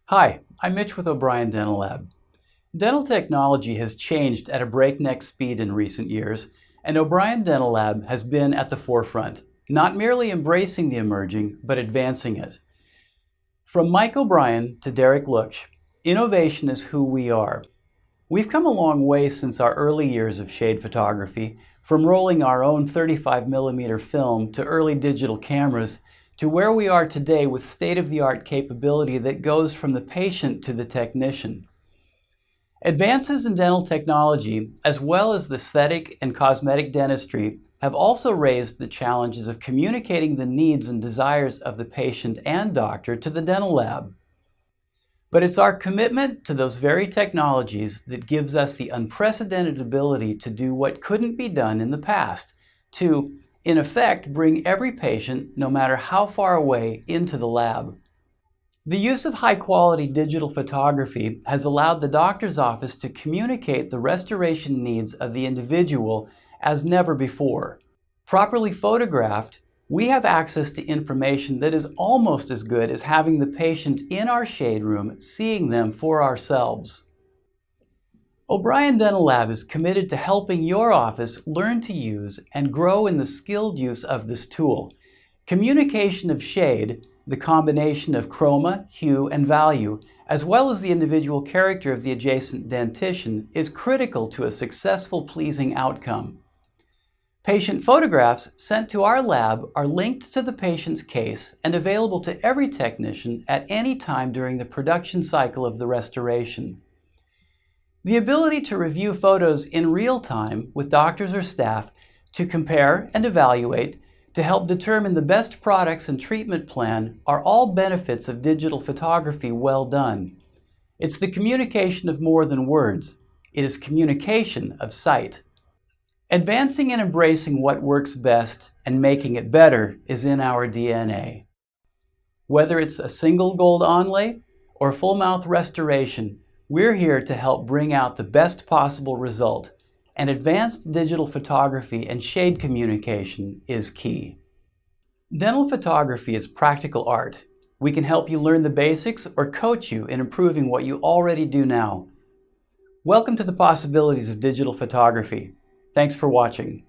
Hi, I'm Mitch with OBrien Dental Lab. Dental technology has changed at a breakneck speed in recent years, and OBrien Dental Lab has been at the forefront, not merely embracing the emerging, but advancing it. From Mike O'Brien to Derek Luksch, innovation is who we are. We've come a long way since our early years of shade photography, from rolling our own 35mm film to early digital cameras, to where we are today with state-of-the-art capability that goes from the patient to the technician. Advances in dental technology, as well as the aesthetic and cosmetic dentistry, have also raised the challenges of communicating the needs and desires of the patient and doctor to the dental lab. But it's our commitment to those very technologies that gives us the unprecedented ability to do what couldn't be done in the past, to, in effect, bring every patient, no matter how far away, into the lab. The use of high-quality digital photography has allowed the doctor's office to communicate the restoration needs of the individual as never before. Properly photographed, we have access to information that is almost as good as having the patient in our shade room seeing them for ourselves. OBrien Dental Lab is committed to helping your office learn to use and grow in the skilled use of this tool. Communication of shade, the combination of chroma, hue, and value, as well as the individual character of the adjacent dentition, is critical to a successful, pleasing outcome. Patient photographs sent to our lab are linked to the patient's case and available to every technician at any time during the production cycle of the restoration. The ability to review photos in real time with doctors or staff, to compare and evaluate, to help determine the best products and treatment plan are all benefits of digital photography well done. It's the communication of more than words. It is communication of sight. Advancing and embracing what works best and making it better is in our DNA. Whether it's a single gold onlay or full mouth restoration, we're here to help bring out the best possible result, and advanced digital photography and shade communication is key. Dental photography is practical art. We can help you learn the basics or coach you in improving what you already do now. Welcome to the possibilities of digital photography. Thanks for watching.